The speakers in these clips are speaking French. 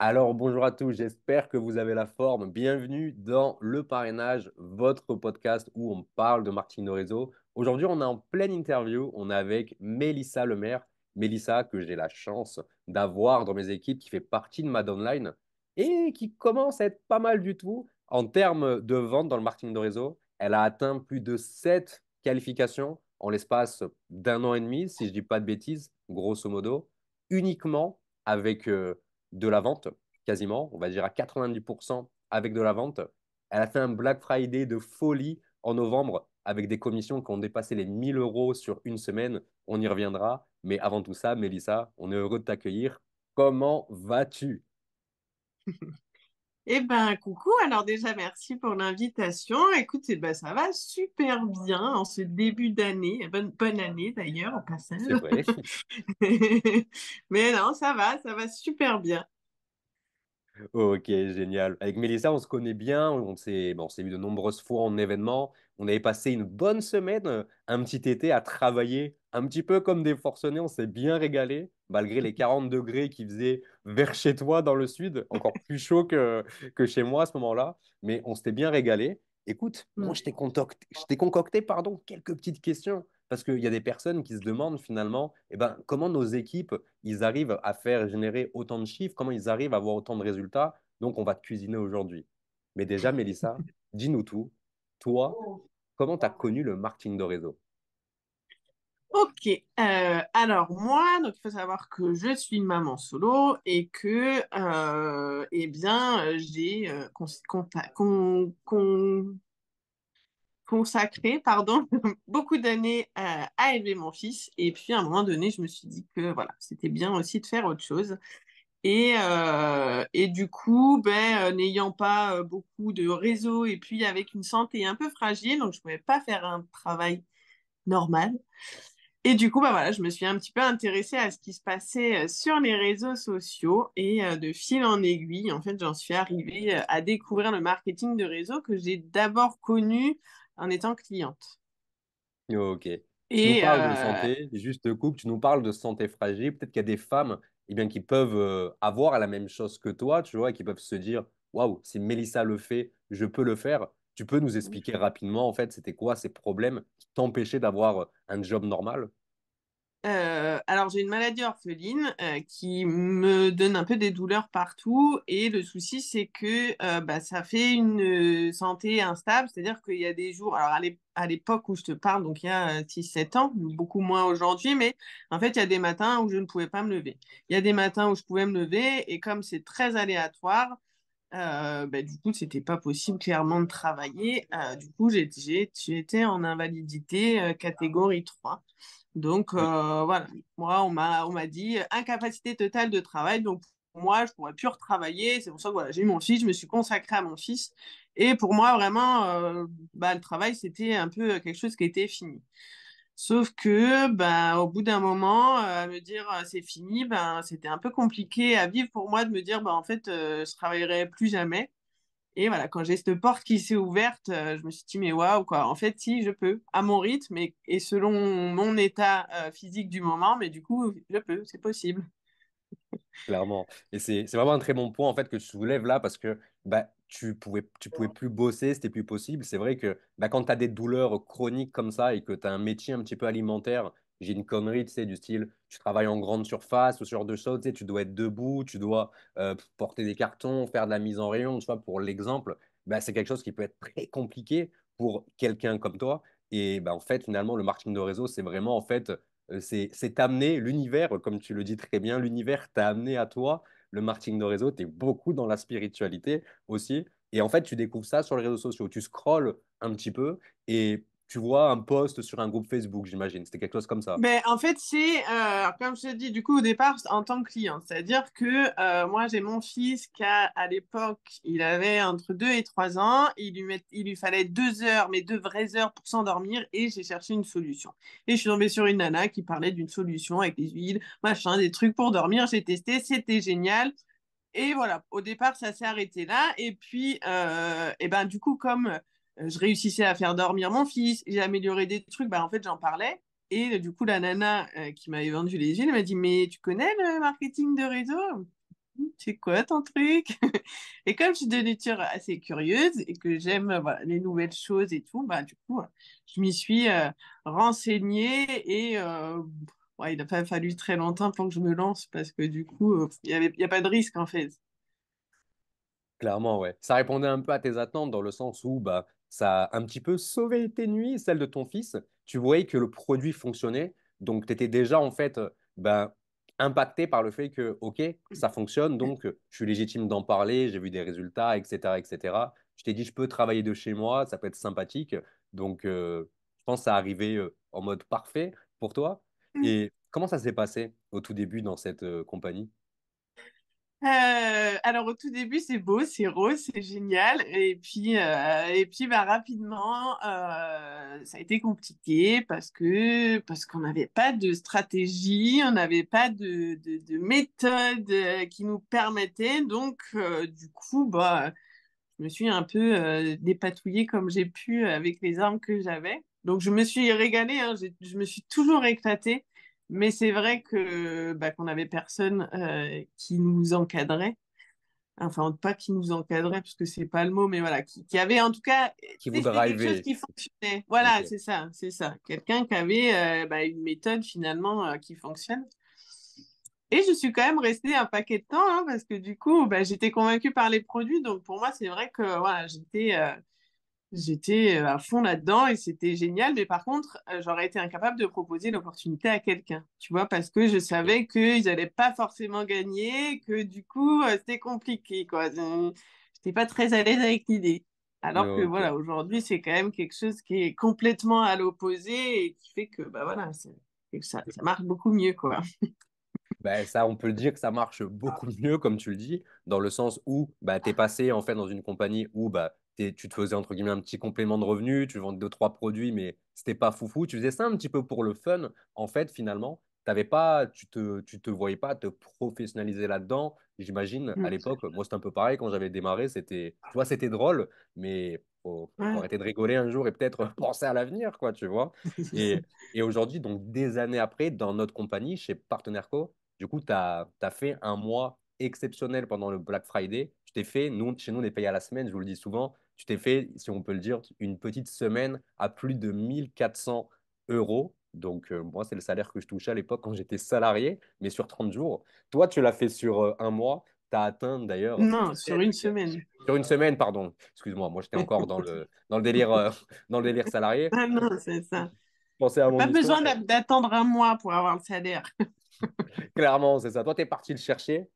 Alors, bonjour à tous, j'espère que vous avez la forme. Bienvenue dans Le Parrainage, votre podcast où on parle de marketing de réseau. Aujourd'hui, on est en pleine interview. On est avec Mélissa Lemaire. Mélissa, que j'ai la chance d'avoir dans mes équipes, qui fait partie de ma downline et qui commence à être pas mal du tout en termes de vente dans le marketing de réseau. Elle a atteint plus de 7 qualifications en l'espace d'un an et demi, si je ne dis pas de bêtises, grosso modo, uniquement avec de la vente, quasiment, on va dire à 90% avec de la vente. Elle a fait un Black Friday de folie en novembre avec des commissions qui ont dépassé les 1000 euros sur une semaine. On y reviendra. Mais avant tout ça, Mélissa, on est heureux de t'accueillir. Comment vas-tu? Eh ben, coucou. Alors déjà, merci pour l'invitation. Écoute, eh ben, ça va super bien en ce début d'année. Bonne année d'ailleurs, au C'est passage. vrai. Mais non, ça va super bien. Ok, génial. Avec Mélissa, on se connaît bien, on s'est vu de nombreuses fois en événement. On avait passé une bonne semaine, un petit été à travailler, un petit peu comme des forcenés. On s'est bien régalé, malgré les 40 degrés qui faisaient vers chez toi dans le sud, encore plus chaud que chez moi à ce moment-là. Mais on s'était bien régalé. Écoute, moi, Mm. je t'ai concocté, pardon, quelques petites questions. Parce qu'il y a des personnes qui se demandent finalement, eh ben, comment nos équipes ils arrivent à faire générer autant de chiffres, comment ils arrivent à avoir autant de résultats. Donc, on va te cuisiner aujourd'hui. Mais déjà, Mélissa, dis-nous tout. Toi, comment tu as connu le marketing de réseau? Ok. Alors moi, donc il faut savoir que je suis une maman solo et que, eh bien, j'ai consacré, pardon, beaucoup d'années à élever mon fils. Et puis à un moment donné, je me suis dit que voilà, c'était bien aussi de faire autre chose. Et du coup, n'ayant pas beaucoup de réseau et puis avec une santé un peu fragile, donc je pouvais pas faire un travail normal. Et du coup, voilà, je me suis un petit peu intéressée à ce qui se passait sur les réseaux sociaux et de fil en aiguille, en fait, j'en suis arrivée à découvrir le marketing de réseau que j'ai d'abord connu en étant cliente. Ok. Tu nous Et parles de santé, juste coupe, tu nous parles de santé fragile. Peut-être qu'il y a des femmes eh bien, qui peuvent avoir la même chose que toi, tu vois, et qui peuvent se dire, waouh, si Mélissa le fait, je peux le faire. Tu peux nous expliquer rapidement, en fait, c'était quoi ces problèmes qui t'empêchaient d'avoir un job normal? alors, j'ai une maladie orpheline qui me donne un peu des douleurs partout. Et le souci, c'est que ça fait une santé instable. C'est-à-dire qu'il y a des jours, alors à l'époque où je te parle, donc il y a 6-7 ans, beaucoup moins aujourd'hui, mais en fait, il y a des matins où je ne pouvais pas me lever. Il y a des matins où je pouvais me lever, et comme c'est très aléatoire, du coup, c'était pas possible clairement de travailler. Du coup, j'ai été en invalidité catégorie 3. Donc Oui. voilà, moi on m'a dit incapacité totale de travail. Donc pour moi, je pourrais plus retravailler. C'est pour ça que voilà, j'ai eu mon fils, je me suis consacrée à mon fils. Et pour moi, vraiment, le travail, c'était un peu quelque chose qui était fini. Sauf que, au bout d'un moment, me dire c'est fini, c'était un peu compliqué à vivre pour moi de me dire, en fait, je travaillerai plus jamais. Et voilà, quand j'ai cette porte qui s'est ouverte, je me suis dit, mais waouh, quoi. En fait, si, je peux, à mon rythme et selon mon état physique du moment, mais du coup, je peux, c'est possible. Clairement. Et c'est vraiment un très bon point en fait que tu soulèves là parce que bah, tu pouvais plus bosser, c'était plus possible. C'est vrai que bah, quand tu as des douleurs chroniques comme ça et que tu as un métier un petit peu alimentaire, j'ai une connerie, tu sais, du style, tu travailles en grande surface ou ce genre de choses, tu sais, tu dois être debout, tu dois porter des cartons, faire de la mise en rayon, tu vois, pour l'exemple, bah, c'est quelque chose qui peut être très compliqué pour quelqu'un comme toi. Et bah, en fait, finalement, le marketing de réseau, c'est vraiment en fait c'est t'amener l'univers, comme tu le dis très bien, l'univers t'a amené à toi. Le marketing de réseau, tu es beaucoup dans la spiritualité aussi. Et en fait, tu découvres ça sur les réseaux sociaux. Tu scrolles un petit peu et tu vois un post sur un groupe Facebook, j'imagine. C'était quelque chose comme ça. Ben, en fait, comme je te dis, du coup, au départ, en tant que client, c'est-à-dire que moi, j'ai mon fils qui, à l'époque, il avait entre 2 et 3 ans, il lui fallait 2 heures, mais 2 vraies heures pour s'endormir, et j'ai cherché une solution. Et je suis tombée sur une nana qui parlait d'une solution avec des huiles, machin, des trucs pour dormir, j'ai testé, c'était génial. Et voilà, au départ, ça s'est arrêté là. Et puis, du coup, comme je réussissais à faire dormir mon fils, j'ai amélioré des trucs, en fait, j'en parlais. Et du coup, la nana qui m'avait vendu les huiles m'a dit, mais tu connais le marketing de réseau? C'est quoi ton truc? Et comme je suis de nature assez curieuse et que j'aime voilà, les nouvelles choses et tout, bah, du coup, je m'y suis renseignée et ouais, il n'a pas fallu très longtemps pour que je me lance parce que du coup, il y a pas de risque en fait. Clairement, ouais. Ça répondait un peu à tes attentes dans le sens où bah, ça a un petit peu sauvé tes nuits, celles de ton fils. Tu voyais que le produit fonctionnait, donc tu étais déjà en fait ben, impacté par le fait que, OK, ça fonctionne, donc je suis légitime d'en parler, j'ai vu des résultats, etc., etc. Je t'ai dit, je peux travailler de chez moi, ça peut être sympathique. Donc, je pense que ça arrivait en mode parfait pour toi. Et comment ça s'est passé au tout début dans cette compagnie? Alors au tout début c'est beau, c'est rose, c'est génial et puis bah, rapidement ça a été compliqué parce qu'on n'avait pas de stratégie, on n'avait pas de méthode qui nous permettait donc du coup bah je me suis un peu dépatouillée comme j'ai pu avec les armes que j'avais. Donc je me suis régalée, hein, je me suis toujours éclatée, mais c'est vrai que bah, qu'on avait personne qui nous encadrait. Enfin, pas qui nous encadrait, parce que c'est pas le mot, mais voilà, qui avait en tout cas Qui vous testé quelque chose drivait? qui fonctionnait. Ok. Voilà, c'est ça, c'est ça. Quelqu'un qui avait bah, une méthode finalement qui fonctionne. Et je suis quand même restée un paquet de temps, hein, parce que du coup, bah, j'étais convaincue par les produits. Donc pour moi, c'est vrai que voilà, j'étais à fond là-dedans et c'était génial. Mais par contre, j'aurais été incapable de proposer l'opportunité à quelqu'un, tu vois, parce que je Ok. savais qu'ils n'allaient pas forcément gagner, que du coup, c'était compliqué, quoi. J'étais pas très à l'aise avec l'idée. Alors que Ok. voilà, aujourd'hui, c'est quand même quelque chose qui est complètement à l'opposé et qui fait que bah voilà, ça marche beaucoup mieux, quoi. Ben, ça, on peut le dire que ça marche beaucoup mieux, comme tu le dis, dans le sens où bah, tu es passé en fait dans une compagnie où bah, tu te faisais entre guillemets un petit complément de revenu, tu vendais deux, trois produits, mais c'était pas foufou. Tu faisais ça un petit peu pour le fun. En fait, finalement, t'avais pas, tu te voyais pas te professionnaliser là-dedans. J'imagine, à Mm. l'époque, moi, c'était un peu pareil quand j'avais démarré, c'était, tu vois, c'était drôle, mais faut Ouais. arrêter de rigoler un jour et peut-être penser à l'avenir, quoi, tu vois. Et, et aujourd'hui, donc des années après, dans notre compagnie, chez Partenaire Co, du coup, tu as fait un mois exceptionnel pendant le Black Friday. Tu t'es fait, nous, chez nous, on est payé à la semaine, je vous le dis souvent. Tu t'es fait, si on peut le dire, une petite semaine à plus de 1400 euros. Donc, moi, c'est le salaire que je touchais à l'époque quand j'étais salarié, mais sur 30 jours. Toi, tu l'as fait sur un mois. Tu as atteint d'ailleurs Non, sur une semaine. sur une semaine, pardon. Excuse-moi, moi, j'étais encore dans le délire, dans le délire salarié. Ah non, c'est ça. Je pensais à mon Pas histoire. besoin d'attendre un mois pour avoir le salaire. Clairement, c'est ça. Toi, tu es parti le chercher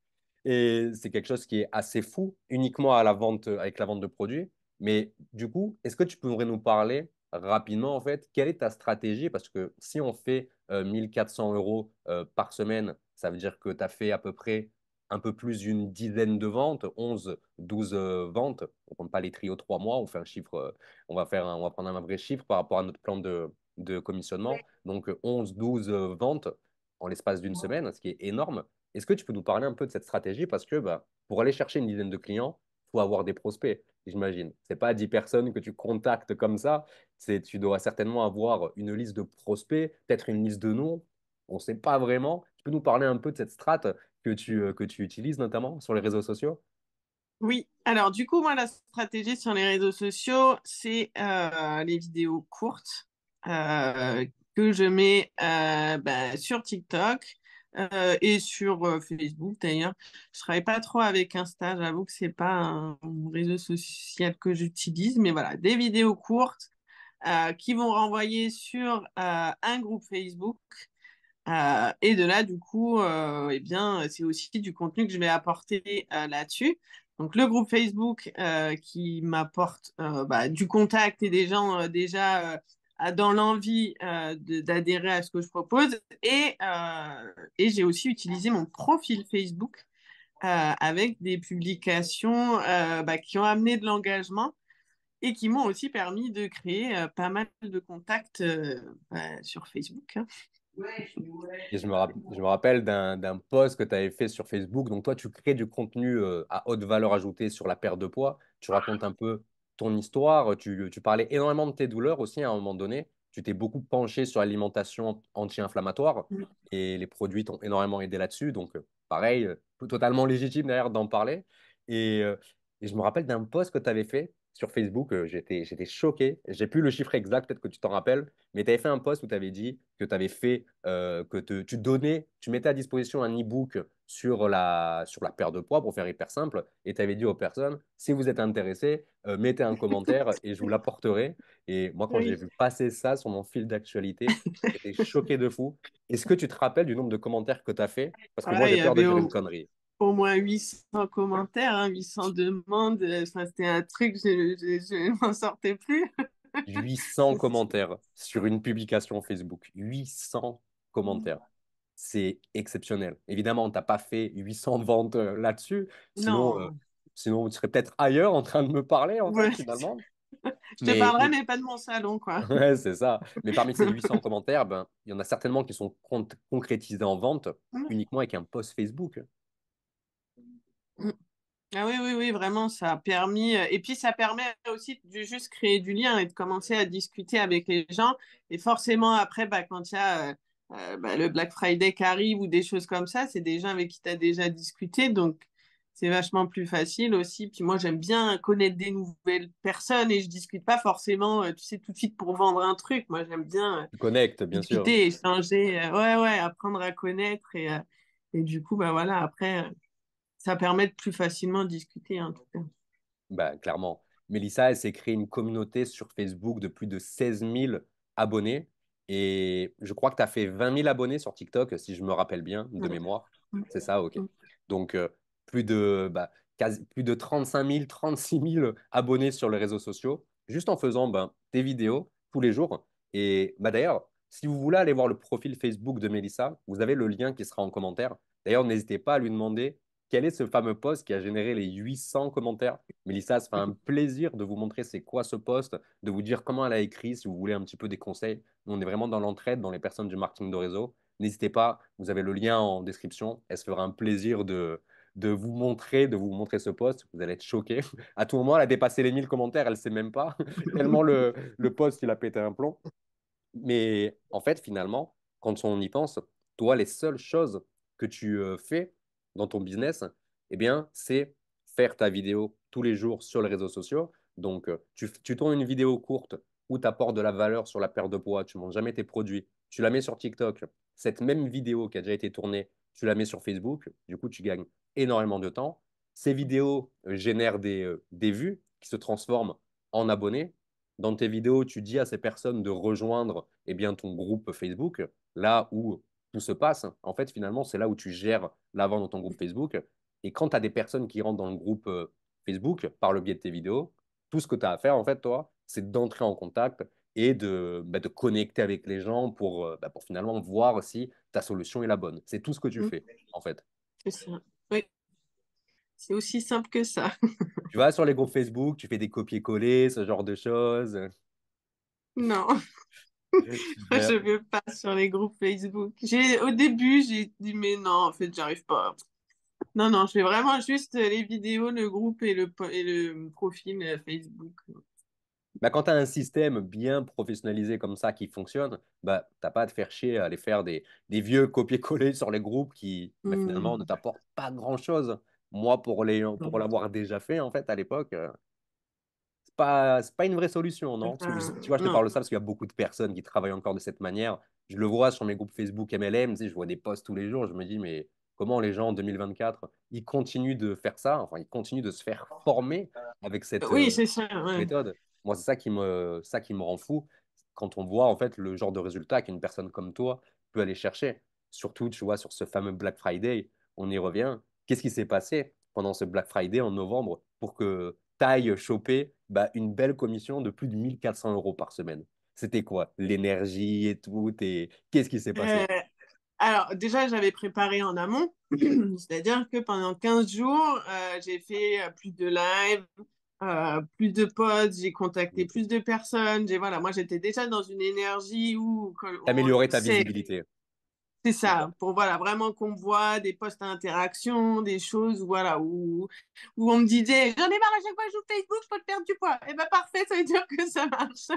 et c'est quelque chose qui est assez fou, uniquement à la vente, avec la vente de produits. Mais du coup, est-ce que tu pourrais nous parler rapidement, en fait, quelle est ta stratégie? Parce que si on fait 1400 euros par semaine, ça veut dire que tu as fait à peu près un peu plus d'une dizaine de ventes, 11, 12 ventes. On ne compte pas les trios 3 mois, on fait un chiffre, on va prendre un vrai chiffre par rapport à notre plan de commissionnement. Donc 11, 12 ventes en l'espace d'une semaine, ce qui est énorme. Est-ce que tu peux nous parler un peu de cette stratégie? Parce que bah, pour aller chercher une dizaine de clients, il faut avoir des prospects, j'imagine. Ce n'est pas 10 personnes que tu contactes comme ça. Tu dois certainement avoir une liste de prospects, peut-être une liste de noms. On ne sait pas vraiment. Tu peux nous parler un peu de cette strate que tu utilises notamment sur les réseaux sociaux? Oui, alors du coup, moi, la stratégie sur les réseaux sociaux, c'est les vidéos courtes euh, que je mets bah, sur TikTok et sur Facebook d'ailleurs. Je travaille pas trop avec Insta, j'avoue que c'est pas un réseau social que j'utilise, mais voilà, des vidéos courtes qui vont renvoyer sur un groupe Facebook. Et de là, du coup, eh bien, c'est aussi du contenu que je vais apporter là-dessus. Donc, le groupe Facebook qui m'apporte bah, du contact et des gens déjà dans l'envie d'adhérer à ce que je propose. Et j'ai aussi utilisé mon profil Facebook avec des publications bah, qui ont amené de l'engagement et qui m'ont aussi permis de créer pas mal de contacts bah, sur Facebook, hein. Et je me rappelle d'un post que tu avais fait sur Facebook. Donc, toi, tu crées du contenu à haute valeur ajoutée sur la perte de poids. Tu racontes un peu ton histoire. Tu parlais énormément de tes douleurs aussi à un moment donné. tu t'es beaucoup penché sur l'alimentation anti-inflammatoire Mm. et les produits t'ont énormément aidé là-dessus. Donc, pareil, totalement légitime d'ailleurs d'en parler. Et, euh, et je me rappelle d'un post que tu avais fait sur Facebook. J'étais choqué. J'ai plus le chiffre exact, peut-être que tu t'en rappelles, mais tu avais fait un post où tu avais dit que tu avais fait, tu donnais, tu mettais à disposition un e-book sur la perte de poids pour faire hyper simple. Et tu avais dit aux personnes, si vous êtes intéressés, mettez un commentaire et je vous l'apporterai. Et moi, quand j'ai Oui. vu passer ça sur mon fil d'actualité, j'étais choqué de fou. Est-ce que tu te rappelles du nombre de commentaires que tu as fait? Parce que moi, Ouais, j'ai il y peur de avait dire une connerie. au moins 800 commentaires, hein, 800 demandes. Enfin, c'était un truc, je ne m'en sortais plus. 800 commentaires sur une publication Facebook. 800 commentaires. C'est exceptionnel. Évidemment, tu n'as pas fait 800 ventes là-dessus. Sinon, Non. sinon, tu serais peut-être ailleurs en train de me parler, en fait, Ouais. finalement. Je te Mais, parlerai, mais mais pas de mon salon, quoi. ouais, c'est ça. Mais parmi ces 800 commentaires, ben, il y en a certainement qui sont concrétisés en vente uniquement avec un post Facebook. Ah oui, oui, oui, vraiment, ça a permis. Et puis, ça permet aussi de juste créer du lien et de commencer à discuter avec les gens. Et forcément, après, bah, quand il y a bah, le Black Friday qui arrive ou des choses comme ça, c'est des gens avec qui tu as déjà discuté. Donc, c'est vachement plus facile aussi. Puis moi, j'aime bien connaître des nouvelles personnes et je discute pas forcément, tu sais, tout de suite pour vendre un truc. Moi, j'aime bien Tu connectes, bien sûr. discuter, échanger, ouais, ouais, apprendre à connaître. Et du coup, bah voilà, après. Ça permet de plus facilement discuter, en tout cas. Bah, clairement. Mélissa, elle s'est créée une communauté sur Facebook de plus de 16 000 abonnés. Et je crois que tu as fait 20 000 abonnés sur TikTok, si je me rappelle bien, de Mm. mémoire. C'est ça, ok. Mm. Donc, plus de 35 000, 36 000 abonnés sur les réseaux sociaux, juste en faisant des vidéos tous les jours. Et d'ailleurs, si vous voulez aller voir le profil Facebook de Mélissa, vous avez le lien qui sera en commentaire. D'ailleurs, n'hésitez pas à lui demander quel est ce fameux post qui a généré les 800 commentaires. Mélissa, ça fait un plaisir de vous montrer c'est quoi ce post, de vous dire comment elle a écrit, si vous voulez un petit peu des conseils. Nous, on est vraiment dans l'entraide, dans les personnes du marketing de réseau. N'hésitez pas, vous avez le lien en description. Elle se fera un plaisir de vous montrer ce post. Vous allez être choqués. À tout moment, elle a dépassé les 1000 commentaires, elle ne sait même pas, tellement le post, il a pété un plomb. Mais en fait, finalement, quand on y pense, toi, les seules choses que tu fais dans ton business, eh bien, c'est faire ta vidéo tous les jours sur les réseaux sociaux. Donc, tu tournes une vidéo courte où tu apportes de la valeur sur la perte de poids, tu ne montres jamais tes produits, tu la mets sur TikTok. Cette même vidéo qui a déjà été tournée, tu la mets sur Facebook. Du coup, tu gagnes énormément de temps. Ces vidéos génèrent des vues qui se transforment en abonnés. Dans tes vidéos, tu dis à ces personnes de rejoindre ton groupe Facebook, là où tout se passe. En fait, finalement, c'est là où tu gères la vente dans ton groupe Facebook. Et quand tu as des personnes qui rentrent dans le groupe Facebook par le biais de tes vidéos, tout ce que tu as à faire, en fait, toi, c'est d'entrer en contact et de connecter avec les gens pour finalement voir si ta solution est la bonne. C'est tout ce que tu Mm. fais, en fait. C'est ça. Oui, c'est aussi simple que ça. Tu vas sur les groupes Facebook, tu fais des copier-coller, ce genre de choses. Non, je Super. ne veux pas sur les groupes Facebook. Au début, j'ai dit, mais non, en fait, j'arrive pas. Non, non, je fais vraiment juste les vidéos, le groupe et le profil Facebook. Quand tu as un système bien professionnalisé comme ça qui fonctionne, t'as pas à te faire chier à aller faire des vieux copier-coller sur les groupes qui finalement ne Mm. t'apportent pas grand-chose. Moi, pour l'avoir déjà fait en fait à l'époque, c'est pas une vraie solution, non? Parce que tu vois, je te Non. parle de ça parce qu'il y a beaucoup de personnes qui travaillent encore de cette manière. Je le vois sur mes groupes Facebook MLM, tu sais, je vois des posts tous les jours, je me dis, mais comment les gens en 2024, ils continuent de faire ça, enfin, ils continuent de se faire former avec cette Oui, c'est ça, ouais. méthode. Moi, c'est ça qui me rend fou quand on voit en fait le genre de résultat qu'une personne comme toi peut aller chercher. Surtout, tu vois, sur ce fameux Black Friday, on y revient. Qu'est-ce qui s'est passé pendant ce Black Friday en novembre pour que tu ailles choper une belle commission de plus de 1 400 € par semaine? C'était quoi? L'énergie et tout, et qu'est-ce qui s'est Euh, passé? alors, déjà, j'avais préparé en amont, c'est-à-dire que pendant 15 jours, j'ai fait plus de live, plus de posts, j'ai contacté plus de personnes. Voilà, moi, j'étais déjà dans une énergie où on Améliorer ta sait, visibilité. c'est D'accord. ça, pour voilà, vraiment qu'on me voit des posts à interaction, des choses voilà, où on me disait, j'en ai marre à chaque fois que je joue Facebook, je peux te perdre du poids. Et ben parfait, ça veut dire que ça marche.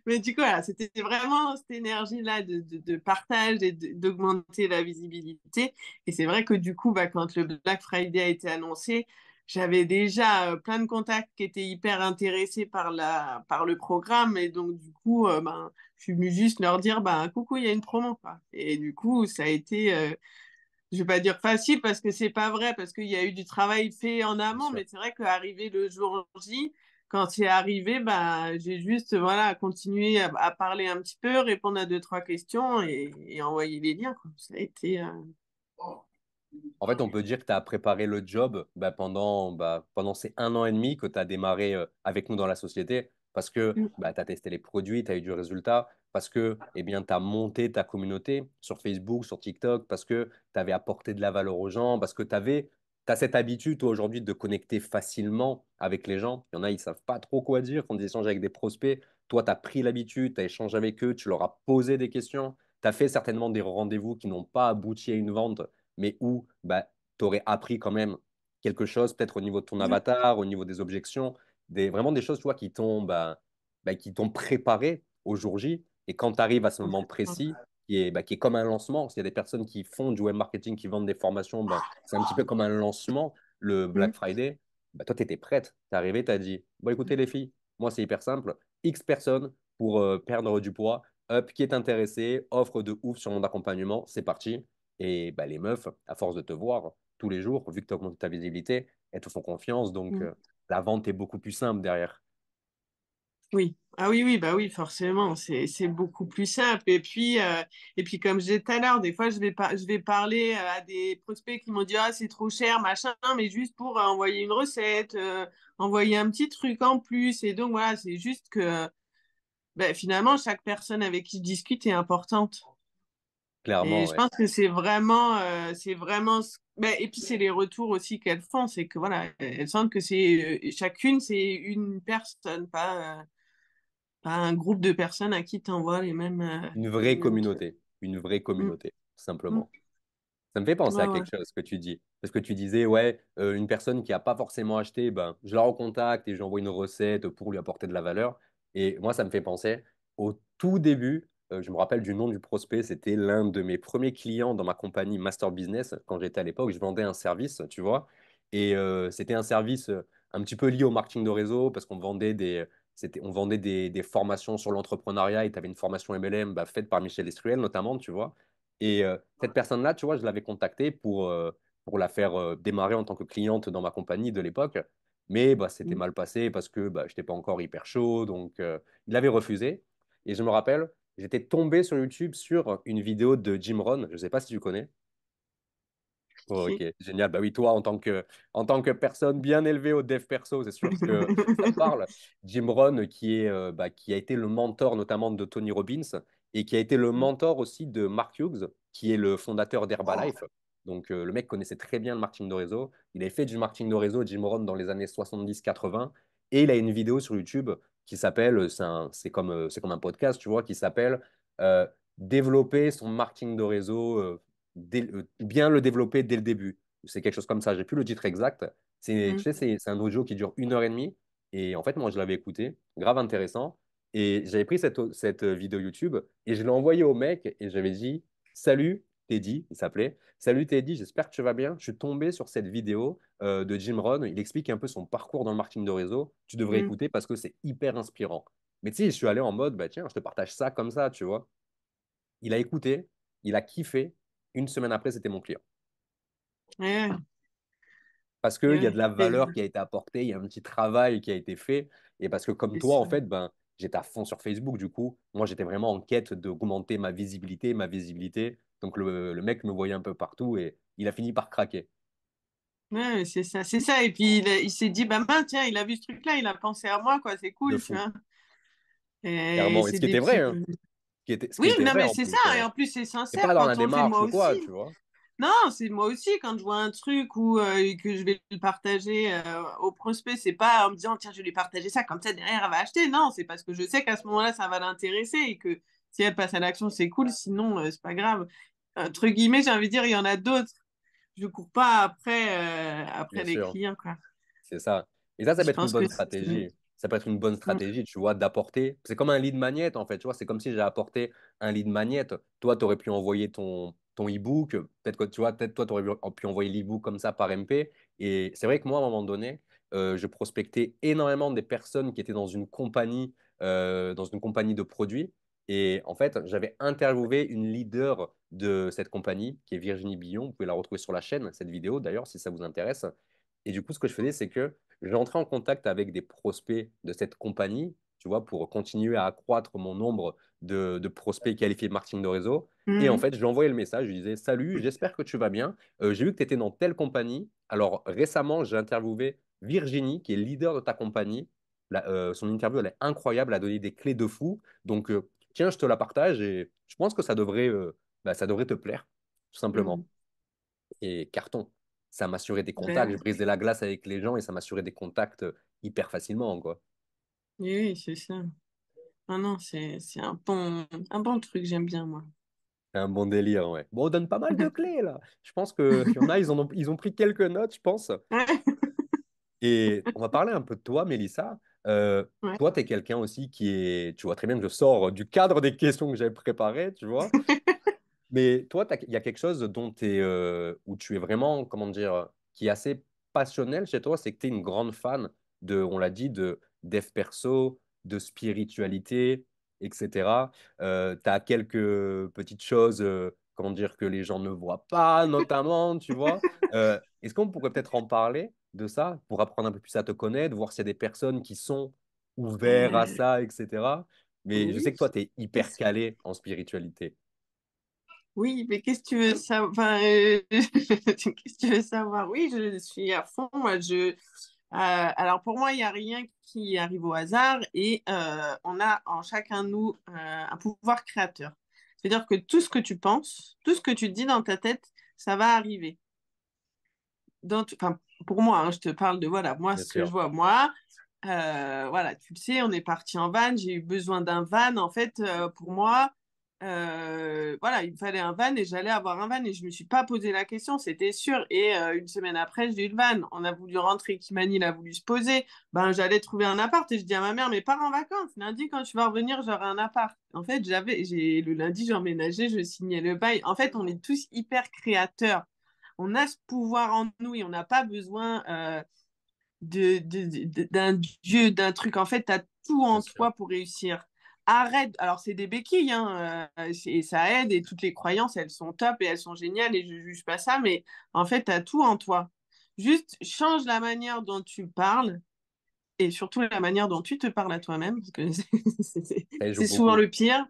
Mais du coup, voilà, c'était vraiment cette énergie-là de partage et d'augmenter la visibilité. Et c'est vrai que du coup, bah, quand le Black Friday a été annoncé, j'avais déjà plein de contacts qui étaient hyper intéressés par le programme. Et donc, du coup, ben, je suis venue juste leur dire, bah, coucou, il y a une promo, quoi. Et du coup, ça a été, je vais pas dire facile parce que c'est pas vrai, parce qu'il y a eu du travail fait en Bien amont, sûr. mais c'est vrai qu'arrivé le jour J, quand c'est arrivé, bah, j'ai juste voilà, continué à parler un petit peu, répondre à deux, trois questions et envoyer les liens, quoi. Ça a été. En fait, on peut dire que tu as préparé le job pendant ces 1 an et demi que tu as démarré avec nous dans la société parce que Mm, tu as testé les produits, tu as eu du résultat, parce que tu as monté ta communauté sur Facebook, sur TikTok, parce que tu avais apporté de la valeur aux gens, parce que tu as cette habitude, toi, aujourd'hui, de connecter facilement avec les gens. Il y en a, ils ne savent pas trop quoi dire quand ils échangent avec des prospects. Toi, tu as pris l'habitude, tu as échangé avec eux, tu leur as posé des questions, tu as fait certainement des rendez-vous qui n'ont pas abouti à une vente mais où tu aurais appris quand même quelque chose, peut-être au niveau de ton mm, avatar, au niveau des objections, vraiment des choses tu vois, qui t'ont préparé au jour J. Et quand tu arrives à ce moment précis, qui est comme un lancement, s'il y a des personnes qui font du web marketing, qui vendent des formations, c'est un petit peu comme un lancement, le mm, Black Friday. Toi, tu étais prête. Tu es arrivé, tu as dit, bon, écoutez les filles, moi, c'est hyper simple. X personnes pour perdre du poids. Up, qui est intéressé, offre de ouf sur mon accompagnement, c'est parti. Et les meufs, à force de te voir tous les jours, vu que tu augmentes ta visibilité, elles te font confiance. Donc, mm. la vente est beaucoup plus simple derrière. Oui. Ah oui, oui, bah oui, forcément, c'est beaucoup plus simple. Et puis comme je disais tout à l'heure, des fois, je vais parler à des prospects qui m'ont dit, ah, c'est trop cher, machin, mais juste pour envoyer une recette, envoyer un petit truc en plus. Et donc, voilà, c'est juste que ben, finalement, chaque personne avec qui je discute est importante. Et Clairement, je ouais. pense que c'est vraiment, ben, et puis c'est les retours aussi qu'elles font, c'est que voilà, elles sentent que chacune, c'est une personne, pas un groupe de personnes à qui tu envoies Une les vraie mêmes trucs. communauté. Une vraie Mm, communauté, tout mm. simplement. Ça me fait penser Ouais, à ouais. quelque chose que tu dis. Parce que tu disais, ouais, une personne qui n'a pas forcément acheté, je la recontacte et j'envoie une recette pour lui apporter de la valeur. Et moi, ça me fait penser au tout début, je me rappelle du nom du prospect, c'était l'un de mes premiers clients dans ma compagnie Master Business. Quand j'étais à l'époque, je vendais un service, tu vois. Et c'était un service un petit peu lié au marketing de réseau parce on vendait des formations sur l'entrepreneuriat et tu avais une formation MLM faite par Michel Estruel notamment, tu vois. Et cette personne-là, tu vois, je l'avais contactée pour la faire démarrer en tant que cliente dans ma compagnie de l'époque. Mais c'était Mm, mal passé parce que je n'étais pas encore hyper chaud. Donc, il avait refusé. Et je me rappelle, j'étais tombé sur YouTube sur une vidéo de Jim Rohn. Je ne sais pas si tu connais. Oh, ok, si. génial. Bah oui, toi, en tant que personne bien élevée au dev perso, c'est sûr que ça te parle. Jim Rohn, qui a été le mentor notamment de Tony Robbins et qui a été le mentor aussi de Mark Hughes, qui est le fondateur d'Herbalife. Donc, le mec connaissait très bien le marketing de réseau. Il avait fait du marketing de réseau, Jim Rohn, dans les années 70-80. Et il a une vidéo sur YouTube qui s'appelle, c'est comme un podcast, tu vois, qui s'appelle euh, Développer son marketing de réseau bien le développer dès le début. C'est quelque chose comme ça. J'ai plus le titre exact. Tu Mm, sais, c'est un audio qui dure 1 heure et demie. Et en fait, moi, je l'avais écouté, grave intéressant. Et j'avais pris cette vidéo YouTube et je l'ai envoyée au mec et j'avais dit, Salut Teddy, il s'appelait. Salut Teddy, j'espère que tu vas bien. Je suis tombé sur cette vidéo de Jim Rohn. Il explique un peu son parcours dans le marketing de réseau. Tu devrais mm. écouter parce que c'est hyper inspirant. Mais tu sais, je suis allé en mode, tiens, je te partage ça comme ça, tu vois. Il a écouté, il a kiffé. 1 semaine après, c'était mon client. Ouais, Parce ouais, qu'il y a de ouais. la valeur qui a été apportée, il y a un petit travail qui a été fait. Et parce que comme C'est toi, en sûr. fait, j'étais à fond sur Facebook, du coup. Moi, j'étais vraiment en quête d'augmenter ma visibilité. Donc, le mec me voyait un peu partout et il a fini par craquer. Ouais, c'est ça, c'est ça. Et puis il s'est dit, bah mince, tiens, il a vu ce truc-là, il a pensé à moi, quoi, c'est De cool, tu fou, vois. Et clairement. Et c'est ce qui des était vrai, petits. hein. Ce qui Oui, était non, vrai mais en c'est ça. plus, Et hein. en plus, c'est C'est sincère pas dans la quand on le fait démarche moi ou quoi, aussi. tu vois. Non, c'est moi aussi quand je vois un truc ou que je vais le partager au prospect, c'est pas en me disant tiens, je vais lui partager ça comme ça derrière elle va acheter. Non, c'est parce que je sais qu'à ce moment-là ça va l'intéresser et que si elle passe à l'action, c'est cool, sinon c'est pas grave. Entre guillemets, j'ai envie de dire, il y en a d'autres. Je cours pas après Bien les sûr, clients quoi. c'est ça. Et ça Je peut être une pense que bonne stratégie. ça peut être une bonne Mm. stratégie, tu vois, d'apporter. C'est comme un lead magnet, en fait, tu vois. C'est comme si j'ai apporté un lead magnet. Toi, tu aurais pu envoyer ton e-book. Peut-être que, tu vois, peut-être toi, tu aurais pu envoyer l'e-book comme ça par MP. Et c'est vrai que moi, à un moment donné, je prospectais énormément des personnes qui étaient dans une compagnie de produits. Et en fait, j'avais interviewé une leader de cette compagnie, qui est Virginie Billon. Vous pouvez la retrouver sur la chaîne, cette vidéo d'ailleurs, si ça vous intéresse. Et du coup, ce que je faisais, c'est que j'entrais en contact avec des prospects de cette compagnie, tu vois, pour continuer à accroître mon nombre de prospects qualifiés de marketing de réseau. Et en Mm. fait, je lui envoyais le message, je lui disais, Salut, j'espère que tu vas bien. J'ai vu que tu étais dans telle compagnie. Alors récemment, j'ai interviewé Virginie, qui est leader de ta compagnie. Son interview, elle est incroyable, elle a donné des clés de fou. Donc, tiens, je te la partage et je pense que ça devrait te plaire, tout simplement. Mm. Et carton, ça m'assurait des contacts. Je Ben, brisais la glace avec les gens et ça m'assurait des contacts hyper facilement, quoi. oui, oui, c'est ça. Ah non, c'est un bon truc, j'aime bien, moi. C'est un bon délire, ouais. Bon, on donne pas mal de clés, là. Je pense qu'il y en a, ils ont pris quelques notes, je pense. Ouais, Et on va parler un peu de toi, Mélissa. ouais. Toi, tu es quelqu'un aussi qui est, tu vois très bien que je sors du cadre des questions que j'avais préparées, tu vois. Mais toi, il y a quelque chose où tu es vraiment, comment dire, qui est assez passionnel chez toi, c'est que tu es une grande fan on l'a dit, de dev perso, de spiritualité, etc. Tu as quelques petites choses, comment dire, que les gens ne voient pas, notamment, tu vois. Est-ce qu'on pourrait peut-être en parler de ça pour apprendre un peu plus à te connaître, voir s'il y a des personnes qui sont ouvertes à Euh, ça, etc. Mais je sais oui. que toi, tu es hyper Qu'est-ce- calé en spiritualité. Oui, mais qu'est-ce que tu veux savoir? Enfin, qu'est-ce que tu veux savoir? Oui, je suis à fond. Moi, alors pour moi, il n'y a rien qui arrive au hasard et on a en chacun de nous un pouvoir créateur. C'est-à-dire que tout ce que tu penses, tout ce que tu dis dans ta tête, ça va arriver. Enfin, pour moi, hein, je te parle de voilà, moi, Bien ce que je sûr, vois. Moi, voilà, tu le sais, on est parti en van. J'ai eu besoin d'un van. En fait, pour moi, voilà, il me fallait un van et j'allais avoir un van et je me suis pas posé la question, c'était sûr. Et une semaine après, j'ai eu le van. On a voulu rentrer, Kimani, il a voulu se poser. Ben, j'allais trouver un appart et je dis à ma mère, mais pars en vacances. Lundi, quand tu vas revenir, j'aurai un appart. En fait, le lundi, j'ai emménagé, je signais le bail. En fait, on est tous hyper créateurs. On a ce pouvoir en nous et on n'a pas besoin d'un dieu, d'un truc. En fait, tu as tout bien en sûr. toi pour réussir. Arrête. Alors, c'est des béquilles, hein, et ça aide, et toutes les croyances, elles sont top et elles sont géniales, et je juge pas ça, mais en fait, tu as tout en toi. Juste change la manière dont tu parles, et surtout la manière dont tu te parles à toi-même, parce que Ça y joue c'est souvent beaucoup. le pire.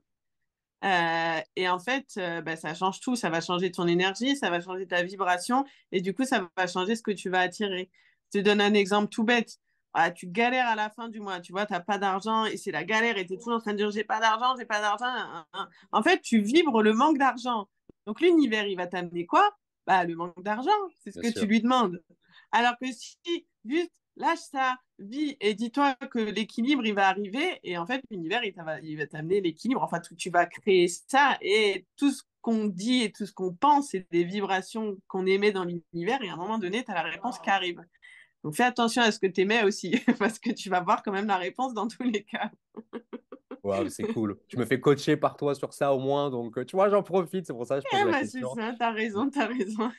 Et en fait, bah, ça change tout. Ça va changer ton énergie, ça va changer ta vibration, et du coup, ça va changer ce que tu vas attirer. Je te donne un exemple tout bête. Ah, tu galères à la fin du mois, tu vois, tu n'as pas d'argent et c'est la galère et tu es toujours en train de dire j'ai pas d'argent, j'ai pas d'argent. Hein, hein. En fait, tu vibres le manque d'argent. Donc l'univers, il va t'amener quoi? Bah, le manque d'argent, c'est ce Bien que tu sûr. lui demandes. Alors que si juste lâche ça, vis et dis-toi que l'équilibre, il va arriver et en fait, l'univers, il va t'amener l'équilibre. Enfin, tu vas créer ça et tout ce qu'on dit et tout ce qu'on pense, c'est des vibrations qu'on émet dans l'univers et à un moment donné, tu as la réponse qui arrive. Donc fais attention à ce que tu émets aussi parce que tu vas voir quand même la réponse dans tous les cas. Waouh, c'est cool. Je me fais coacher par toi sur ça au moins. Donc, tu vois, j'en profite. C'est pour ça que je pose Eh la ben, c'est question. ça, t'as raison, t'as raison.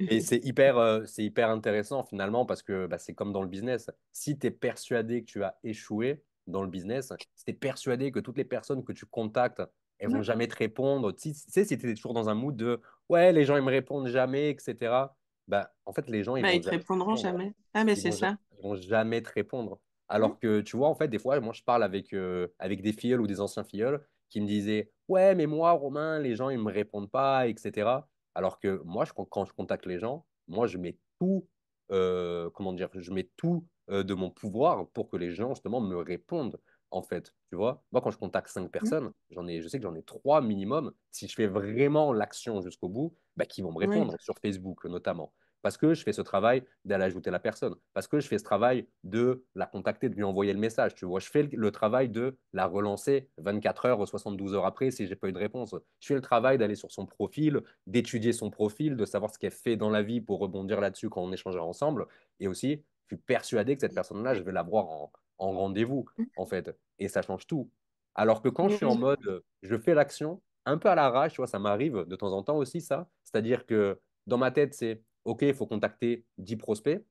Et c'est hyper intéressant finalement parce que bah, c'est comme dans le business. Si tu es persuadé que tu as échoué dans le business, si tu es persuadé que toutes les personnes que tu contactes, elles vont jamais te répondre, tu sais, si tu es toujours dans un mood de ouais, les gens ils me répondent jamais, etc. Bah, en fait, les gens ils Bah, vont ils te jamais te répondront répondre. jamais. Ah, mais c'est ça. Ils vont jamais te répondre. Hmm. Alors que tu vois, en fait, des fois, moi je parle avec des filleuls ou des anciens filleuls qui me disaient ouais, mais moi, Romain, les gens ils me répondent pas, etc. Alors que moi, quand je contacte les gens, moi, je mets tout, comment dire, je mets tout de mon pouvoir pour que les gens, justement, me répondent, en fait. Tu vois, moi, quand je contacte 5 personnes, je sais que j'en ai 3 minimum. Si je fais vraiment l'action jusqu'au bout, bah, qui vont me Oui, répondre, sur Facebook notamment. Parce que je fais ce travail d'aller ajouter la personne. Parce que je fais ce travail de la contacter, de lui envoyer le message. Tu vois, je fais le travail de la relancer 24 heures, 72 heures après si j'ai pas eu de réponse. Je fais le travail d'aller sur son profil, d'étudier son profil, de savoir ce qu'elle fait dans la vie pour rebondir là-dessus quand on échangera ensemble. Et aussi, je suis persuadé que cette personne-là, je vais la voir en rendez-vous, en fait. Et ça change tout. Alors que quand je suis en Oui. mode, je fais l'action, un peu à l'arrache, tu vois, ça m'arrive de temps en temps aussi, ça. C'est-à-dire que dans ma tête, c'est, OK, il faut contacter 10 prospects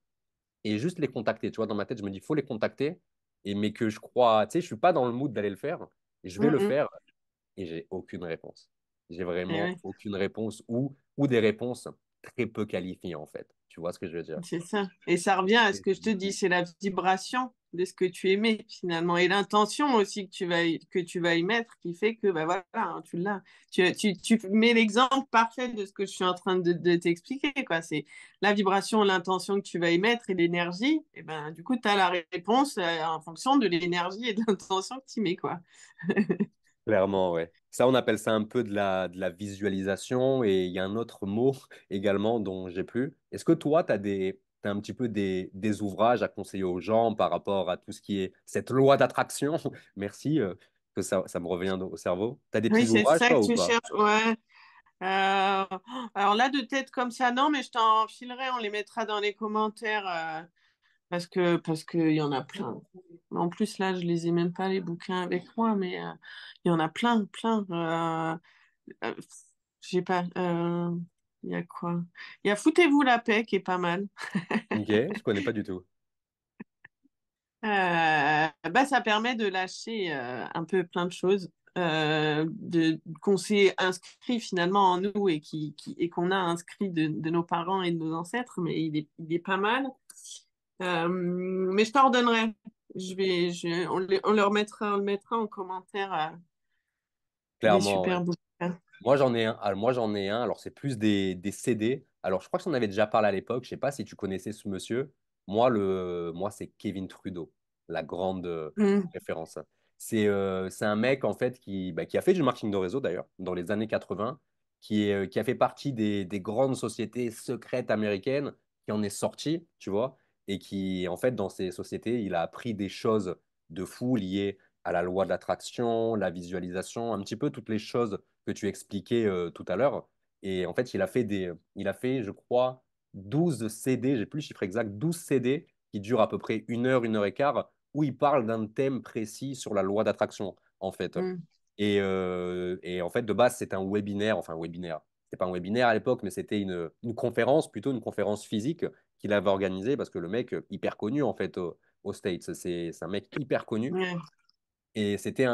et juste les contacter. Tu vois, dans ma tête, je me dis, il faut les contacter. Et, mais que je crois, tu sais, je suis pas dans le mood d'aller le faire. Et je vais le Mhm. faire et j'ai aucune réponse. J'ai Et vraiment oui. aucune réponse ou des réponses très peu qualifiées, en fait. Tu vois ce que je veux dire? C'est ça. Et ça revient à ce Et que c'est je te dis, beaucoup. c'est la vibration de ce que tu émets finalement et l'intention aussi que tu vas y mettre qui fait que bah voilà, hein, tu l'as. Tu mets l'exemple parfait de ce que je suis en train de t'expliquer, quoi. C'est la vibration, l'intention que tu vas y mettre et l'énergie. Et ben du coup, tu as la réponse en fonction de l'énergie et de l'intention que tu mets, quoi. Clairement, ouais. Ça, on appelle ça un peu de la visualisation et il y a un autre mot également dont j'ai plus. Est-ce que toi, tu as t'as un petit peu des ouvrages à conseiller aux gens par rapport à tout ce qui est cette loi d'attraction? Merci, que ça me revient au cerveau. Tu as des Oui, petits c'est ouvrages, ça toi, que ou tu pas? cherches. Ouais. Alors là, de tête comme ça, non, mais je t'en filerai, on les mettra dans les commentaires parce que il y en a plein. En plus, là, je les ai même pas les bouquins avec moi, mais il y en a plein, plein. Euh, je sais pas. Il y a quoi? Il y a Foutez-vous la paix qui est pas mal. Ok, je connais pas du tout. Bah, ça permet de lâcher un peu plein de choses. Qu'on s'est inscrit finalement en nous et qu'on a inscrit de nos parents et de nos ancêtres, mais il est pas mal. Mais je t'en redonnerai. On le mettra en commentaire des Clairement, ouais. super bouquins. Moi, j'en ai un. Alors, moi, j'en ai un. Alors, c'est plus des CD. Alors, je crois que j'en avais déjà parlé à l'époque. Je sais pas si tu connaissais ce monsieur. Moi, c'est Kevin Trudeau, la grande Mm, référence. C'est un mec, en fait, qui a fait du marketing de réseau, d'ailleurs, dans les années 80, qui a fait partie des grandes sociétés secrètes américaines, qui en est sorti, tu vois, et qui, en fait, dans ces sociétés, il a appris des choses de fou liées à la loi de l'attraction, la visualisation, un petit peu toutes les choses que tu expliquais tout à l'heure. Et en fait, il a fait, je crois, 12 CD, j'ai plus le chiffre exact, 12 CD qui durent à peu près une heure et quart, où il parle d'un thème précis sur la loi d'attraction, en fait. mm, Et en fait, de base, c'est un webinaire, enfin, un webinaire. C'était pas un webinaire à l'époque, mais c'était une conférence, plutôt une conférence physique qu'il avait organisée parce que le mec, hyper connu, en fait, aux States, c'est un mec hyper connu. ouais. Et c'était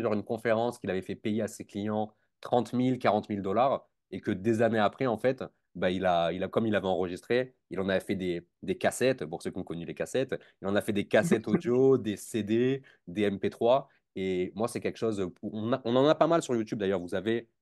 genre une conférence qu'il avait fait payer à ses clients 30 000, 40 000 dollars. Et que des années après, en fait, bah, comme il avait enregistré, il en avait fait des cassettes, pour ceux qui ont connu les cassettes, il en a fait des cassettes audio, des CD, des MP3. Et moi, c'est quelque chose, on en a pas mal sur YouTube d'ailleurs.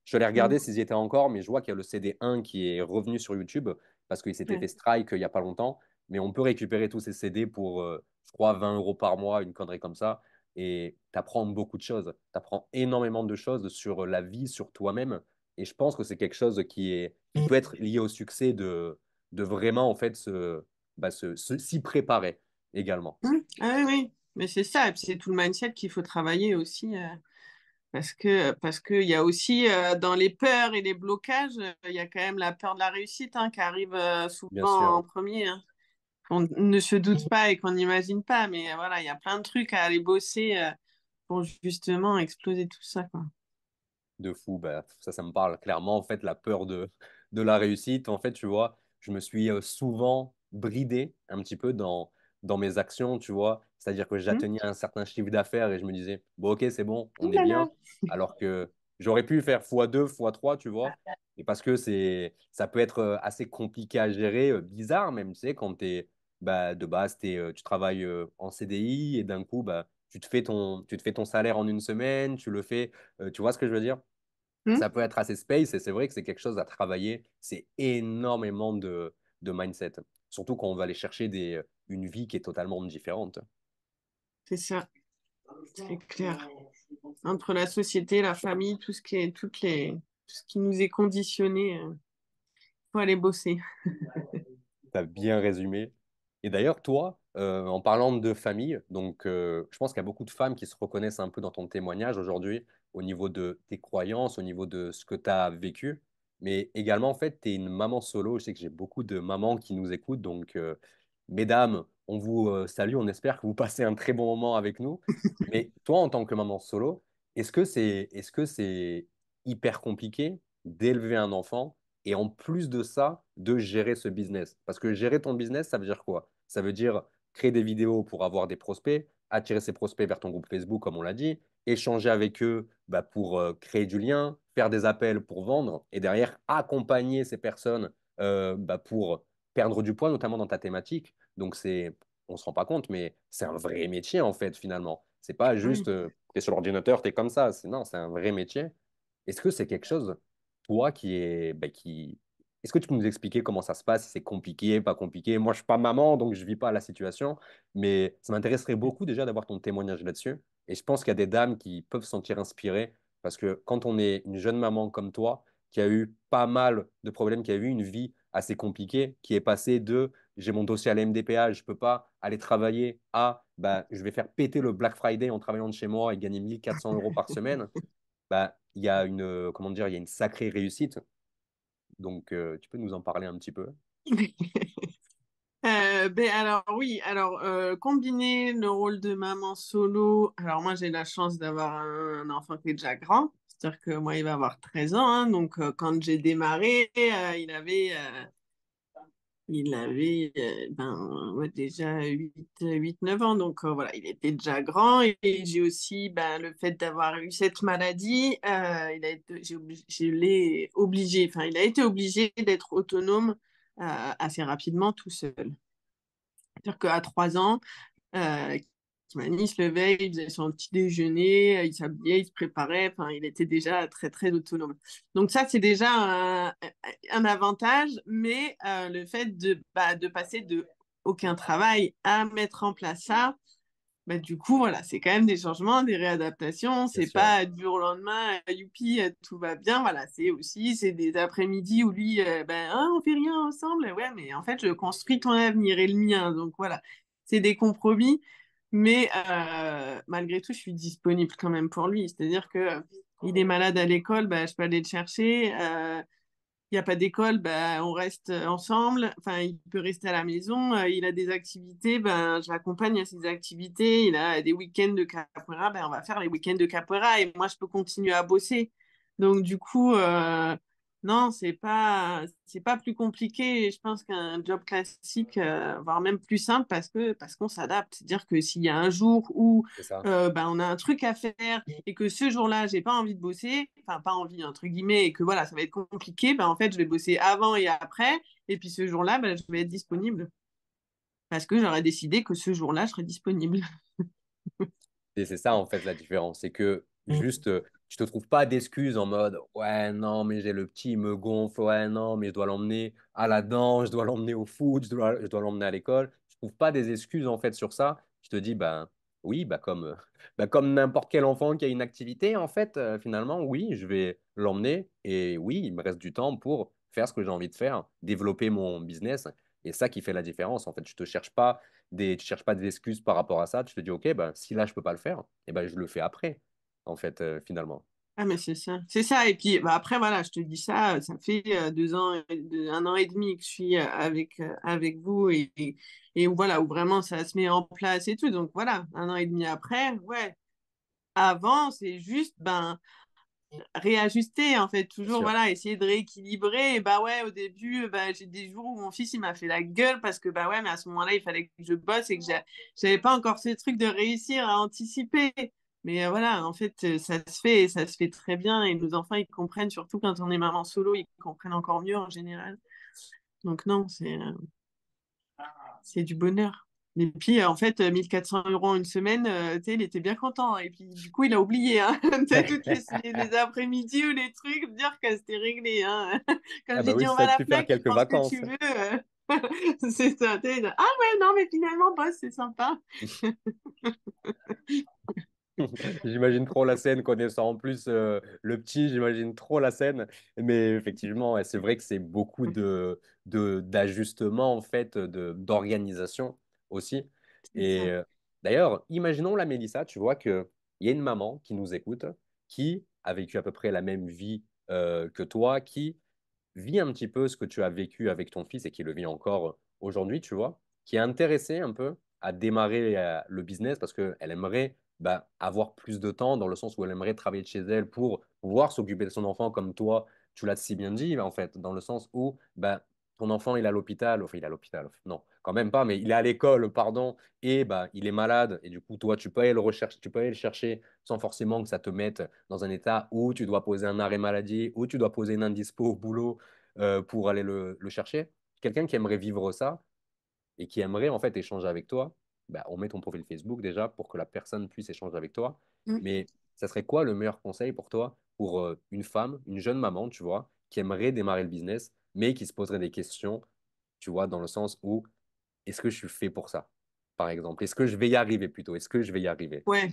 Je l'ai Mm, regardé s'ils y étaient encore, mais je vois qu'il y a le CD 1 qui est revenu sur YouTube parce qu'il s'était ouais. fait strike il n'y a pas longtemps. Mais on peut récupérer tous ces CD pour, je crois, 20 € par mois, une connerie comme ça et tu apprends beaucoup de choses. Tu apprends énormément de choses sur la vie, sur toi-même. Et je pense que c'est quelque chose qui peut être lié au succès de vraiment en fait s'y préparer également. Mm. Ah oui, oui. Mais c'est ça, et puis c'est tout le mindset qu'il faut travailler aussi. Parce que il y a aussi dans les peurs et les blocages, il y a quand même la peur de la réussite hein, qui arrive Bien souvent en sûr. premier, hein, qu'on ne se doute pas et qu'on n'imagine pas. Mais voilà, il y a plein de trucs à aller bosser pour justement exploser tout ça, quoi. De fou, bah, ça me parle clairement. En fait, la peur de la réussite, en fait, tu vois, je me suis souvent bridé un petit peu dans mes actions, tu vois. C'est-à-dire que Hmm. j'atteignais un certain chiffre d'affaires et je me disais, bon, ok, c'est bon, on Ouh est là là. bien. Alors que j'aurais pu faire x2, x3, tu vois. Et parce que ça peut être assez compliqué à gérer, bizarre même, tu sais, quand bah, de base, tu travailles en CDI et d'un coup, bah, tu te fais ton salaire en une semaine, tu le fais, tu vois ce que je veux dire? Hmm. Ça peut être assez space et c'est vrai que c'est quelque chose à travailler. C'est énormément de mindset. Surtout quand on va aller chercher une vie qui est totalement différente. C'est ça, c'est clair. Entre la société, la famille, tout ce qui nous est conditionné, faut aller bosser. Tu as bien résumé. Et d'ailleurs, toi, en parlant de famille, donc je pense qu'il y a beaucoup de femmes qui se reconnaissent un peu dans ton témoignage aujourd'hui au niveau de tes croyances, au niveau de ce que tu as vécu. Mais également, en fait, tu es une maman solo. Je sais que j'ai beaucoup de mamans qui nous écoutent. Donc, mesdames, on vous salue, on espère que vous passez un très bon moment avec nous. Mais toi, en tant que maman solo, est-ce que c'est hyper compliqué d'élever un enfant et en plus de ça, de gérer ce business? Parce que gérer ton business, ça veut dire quoi? Ça veut dire créer des vidéos pour avoir des prospects, attirer ces prospects vers ton groupe Facebook, comme on l'a dit, échanger avec eux bah, pour créer du lien, faire des appels pour vendre et derrière accompagner ces personnes bah, pour perdre du poids, notamment dans ta thématique. Donc, on ne se rend pas compte, mais c'est un vrai métier en fait, finalement. C'est pas juste, Oui. tu es sur l'ordinateur, tu es comme ça. Non, c'est un vrai métier. Est-ce que c'est quelque chose, toi, qui... Est-ce que tu peux nous expliquer comment ça se passe, si c'est compliqué, pas compliqué? Moi, je suis pas maman, donc je vis pas la situation, mais ça m'intéresserait beaucoup déjà d'avoir ton témoignage là-dessus. Et je pense qu'il y a des dames qui peuvent se sentir inspirées, parce que quand on est une jeune maman comme toi, qui a eu pas mal de problèmes, qui a eu une vie assez compliquée, qui est passée de j'ai mon dossier à la MDPH, je peux pas aller travailler à bah, je vais faire péter le Black Friday en travaillant de chez moi et gagner 1 400 € par semaine, bah, il y a comment dire, il y a une sacrée réussite. Donc, tu peux nous en parler un petit peu? Ben alors oui, alors combiner le rôle de maman solo, alors moi j'ai la chance d'avoir un enfant qui est déjà grand, c'est-à-dire que moi il va avoir 13 ans, hein, donc quand j'ai démarré, il avait ben, ouais, déjà 9 ans, donc voilà, il était déjà grand et j'ai aussi ben, le fait d'avoir eu cette maladie, je l'ai obligé, enfin il a été obligé d'être autonome assez rapidement tout seul. C'est-à-dire qu'à 3 ans, Kimani se levait, il faisait son petit déjeuner, il s'habillait, il se préparait, enfin, il était déjà très, très autonome. Donc ça, c'est déjà un avantage, mais le fait de passer de aucun travail à mettre en place ça, bah, du coup, voilà, c'est quand même des changements, des réadaptations. C'est C'est sûr. pas du jour au lendemain, youpi, tout va bien. Voilà, c'est des après-midi où lui, ben, ah, on fait rien ensemble. Ouais, mais en fait, je construis ton avenir et le mien. Donc voilà, c'est des compromis. Mais malgré tout, je suis disponible quand même pour lui. C'est-à-dire que il est malade à l'école, bah, je peux aller le chercher. Il n'y a pas d'école, ben, on reste ensemble. Enfin, il peut rester à la maison. Il a des activités, ben, je l'accompagne à ses activités. Il a des week-ends de capoeira, ben, on va faire les week-ends de capoeira et moi, je peux continuer à bosser. Donc, du coup, non, c'est pas plus compliqué, je pense, qu'un job classique, voire même plus simple parce qu'on s'adapte. C'est-à-dire que s'il y a un jour où C'est ça. ben, on a un truc à faire et que ce jour-là, j'ai pas envie de bosser, enfin pas envie entre guillemets, et que voilà, ça va être compliqué, ben en fait, je vais bosser avant et après, et puis ce jour-là, ben, je vais être disponible parce que j'aurais décidé que ce jour-là, je serais disponible. Et c'est ça, en fait, la différence. C'est que juste, tu te trouves pas d'excuses en mode, ouais, non, mais j'ai le petit, il me gonfle, ouais, non, mais je dois l'emmener à la danse, je dois l'emmener au foot, je dois l'emmener à l'école. Je trouve pas des excuses, en fait, sur ça. Je te dis, ben, oui, bah, bah, comme n'importe quel enfant qui a une activité, en fait, finalement, oui, je vais l'emmener. Et oui, il me reste du temps pour faire ce que j'ai envie de faire, développer mon business. Et ça qui fait la différence, en fait. Tu cherches pas des excuses par rapport à ça. Tu te dis, OK, ben, si là, je peux pas le faire, eh ben, je le fais après, en fait, finalement. Ah, mais c'est ça. C'est ça. Et puis bah, après, voilà, je te dis ça, ça fait 2 ans, 1 an et demi que je suis avec vous et où, voilà, où vraiment ça se met en place et tout. Donc voilà, 1 an et demi après, ouais. Avant, c'est juste, ben, réajuster en fait C'est toujours sûr. voilà essayer de rééquilibrer et bah ouais au début bah, j'ai des jours où mon fils il m'a fait la gueule parce que bah ouais mais à ce moment-là il fallait que je bosse et que j'avais pas encore ce truc de réussir à anticiper mais voilà en fait ça se fait très bien et nos enfants ils comprennent surtout quand on est maman solo ils comprennent encore mieux en général donc non c'est du bonheur. Et puis, en fait, 1 400 € en une semaine, tu sais, il était bien content. Et puis, du coup, il a oublié, hein. Tu sais, toutes les après-midi ou les trucs, dire que c'était réglé, hein. Quand Ah bah j'ai oui, dit, on ça va a à la pu faire Fnac, tu quelques prends ce que vacances. tu veux. C'est ça. Tu sais, ah ouais, non, mais finalement, boss, c'est sympa. J'imagine trop la scène, connaissant en plus le petit, j'imagine trop la scène. Mais effectivement, ouais, c'est vrai que c'est beaucoup d'ajustements, en fait, d'organisation aussi. C'est Et ça. d'ailleurs, imaginons la Mélissa, tu vois qu'il y a une maman qui nous écoute, qui a vécu à peu près la même vie que toi, qui vit un petit peu ce que tu as vécu avec ton fils et qui le vit encore aujourd'hui, tu vois. qui est intéressée un peu à démarrer le business parce qu'elle aimerait avoir plus de temps dans le sens où elle aimerait travailler de chez elle pour pouvoir s'occuper de son enfant comme toi, tu l'as si bien dit, en fait, dans le sens où ton enfant, il est à l'hôpital, enfin, il est à l'hôpital, non, quand même pas, mais il est à l'école, pardon, et il est malade, et du coup, toi, tu peux aller le rechercher, tu peux aller le chercher sans forcément que ça te mette dans un état où tu dois poser un arrêt maladie, où tu dois poser une indispo au boulot pour aller le chercher. Quelqu'un qui aimerait vivre ça et qui aimerait en fait échanger avec toi, on met ton profil Facebook déjà pour que la personne puisse échanger avec toi. Mm. Mais ça serait quoi le meilleur conseil pour toi, pour une femme, une jeune maman, tu vois, qui aimerait démarrer le business, mais qui se poserait des questions, tu vois, dans le sens où est-ce que je suis fait pour ça, par exemple? Est-ce que je vais y arriver plutôt? Est-ce que je vais y arriver? Ouais,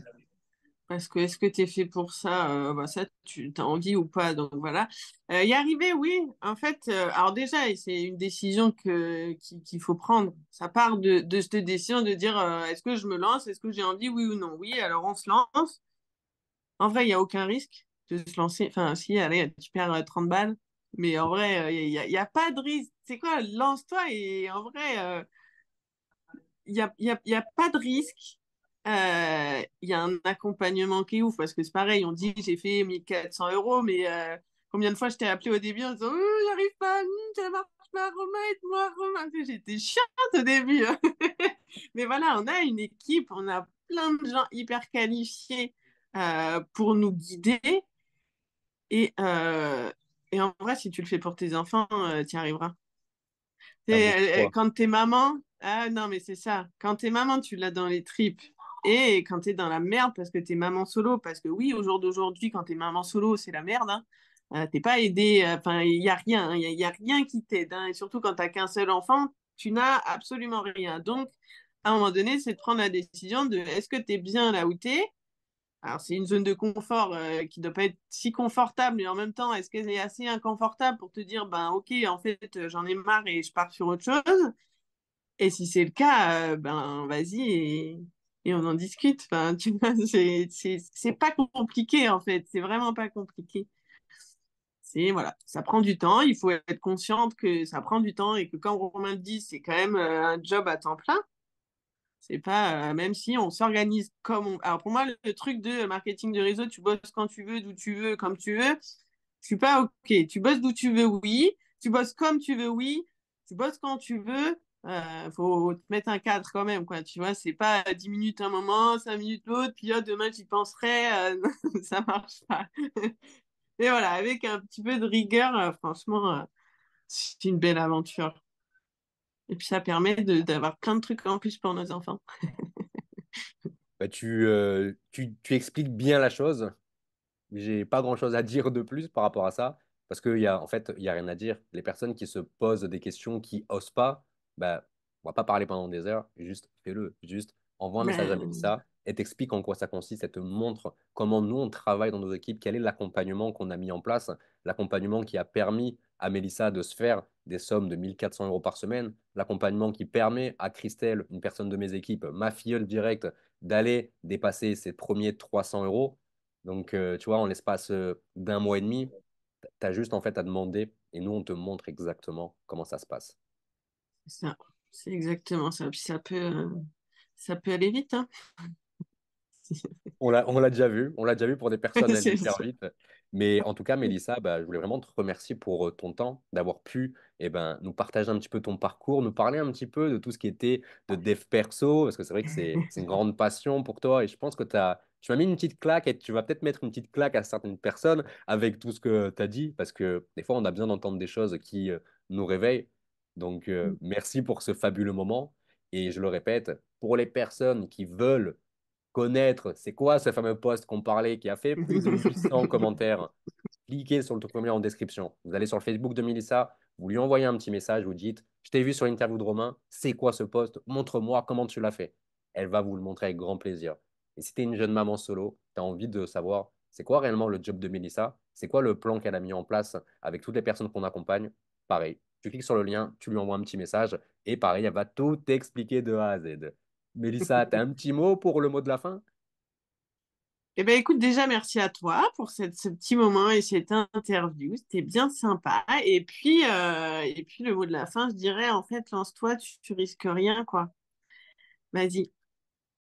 parce que est-ce que tu es fait pour ça? Ça, tu as envie ou pas? Donc voilà. Y arriver, oui. En fait, alors déjà, et c'est une décision qu'il faut prendre. Ça part de cette décision de dire est-ce que je me lance? Est-ce que j'ai envie, oui ou non? Oui, alors on se lance. En vrai, il n'y a aucun risque de se lancer. Enfin, si, allez, tu perds 30 balles. Mais en vrai, y a pas de risque. C'est quoi? Lance-toi et en vrai, il y a pas de risque. Il y a un accompagnement qui est ouf parce que c'est pareil, on dit j'ai fait 1 400 euros, mais combien de fois je t'ai appelé au début en disant j'arrive pas, ça marche pas, Romain, aide-moi, Romain. J'étais chiante au début, hein. Mais voilà, on a une équipe, on a plein de gens hyper qualifiés pour nous guider. Et, euh, et en vrai, si tu le fais pour tes enfants, tu y arriveras. Ça vaut quoi? Quand t'es maman, ah non, mais c'est ça. Quand t'es maman, tu l'as dans les tripes. Et quand t'es dans la merde parce que t'es maman solo, parce que oui, au jour d'aujourd'hui, quand t'es maman solo, c'est la merde, hein. T'es pas aidé, enfin, il y a rien, y a rien qui t'aide, hein. Et surtout quand t'as qu'un seul enfant, tu n'as absolument rien. Donc, à un moment donné, c'est de prendre la décision de est-ce que t'es bien là où t'es? Alors, c'est une zone de confort qui ne doit pas être si confortable, mais en même temps, est-ce qu'elle est assez inconfortable pour te dire, ben ok, en fait, j'en ai marre et je pars sur autre chose? Et si c'est le cas, ben vas-y et on en discute. Enfin, tu vois, c'est pas compliqué en fait, c'est vraiment pas compliqué. C'est voilà, ça prend du temps, il faut être consciente que ça prend du temps et que quand Romain le dit, c'est quand même un job à temps plein. C'est pas, même si on s'organise comme on... Alors pour moi, le truc de marketing de réseau, tu bosses quand tu veux, d'où tu veux, comme tu veux, je suis pas OK. Tu bosses d'où tu veux, oui. Tu bosses comme tu veux, oui. Tu bosses quand tu veux. Faut te mettre un cadre quand même, quoi. Tu vois, c'est pas 10 minutes un moment, 5 minutes l'autre, puis demain j'y penserai. Ça marche pas. Mais voilà, avec un petit peu de rigueur, franchement, c'est une belle aventure. Et puis ça permet d'avoir plein de trucs en plus pour nos enfants. Tu expliques bien la chose. J'ai pas grand-chose à dire de plus par rapport à ça, parce qu'il y a, en fait, il y a rien à dire. Les personnes qui se posent des questions, qui osent pas, on va pas parler pendant des heures, juste fais-le. Juste envoie un message à Ben, Mélissa, elle t'explique en quoi ça consiste, elle te montre comment nous, on travaille dans nos équipes, quel est l'accompagnement qu'on a mis en place, l'accompagnement qui a permis à Mélissa de se faire des sommes de 1 400 € par semaine, l'accompagnement qui permet à Christelle, une personne de mes équipes, ma filleule directe, d'aller dépasser ses premiers 300 €. Donc, tu vois, en l'espace d'un mois et demi, tu as juste en fait à demander et nous, on te montre exactement comment ça se passe. c'est ça. C'est exactement ça. Puis ça peut aller vite, hein. On l'a déjà vu pour des personnes aller C'est hyper ça. vite. Mais en tout cas, Mélissa, je voulais vraiment te remercier pour ton temps, d'avoir pu nous partager un petit peu ton parcours, nous parler un petit peu de tout ce qui était de dev perso, parce que c'est vrai que c'est une grande passion pour toi et je pense que tu m'as mis une petite claque et tu vas peut-être mettre une petite claque à certaines personnes avec tout ce que tu as dit, parce que des fois, on a besoin d'entendre des choses qui nous réveillent. Donc, merci pour ce fabuleux moment. Et je le répète, pour les personnes qui veulent connaître c'est quoi ce fameux post qu'on parlait qui a fait plus de 800 commentaires, cliquez sur le truc premier en description. Vous allez sur le Facebook de Mélissa, vous lui envoyez un petit message, vous dites, je t'ai vu sur l'interview de Romain, c'est quoi ce post? Montre-moi comment tu l'as fait. Elle va vous le montrer avec grand plaisir. Et si tu es une jeune maman solo, tu as envie de savoir c'est quoi réellement le job de Mélissa, c'est quoi le plan qu'elle a mis en place avec toutes les personnes qu'on accompagne, pareil. Tu cliques sur le lien, tu lui envoies un petit message et pareil, elle va tout expliquer de A à Z. Mélissa, tu as un petit mot pour le mot de la fin? Eh ben, écoute, déjà, merci à toi pour ce petit moment et cette interview. C'était bien sympa. Et puis, le mot de la fin, je dirais, en fait, lance-toi, tu risques rien, quoi. Vas-y.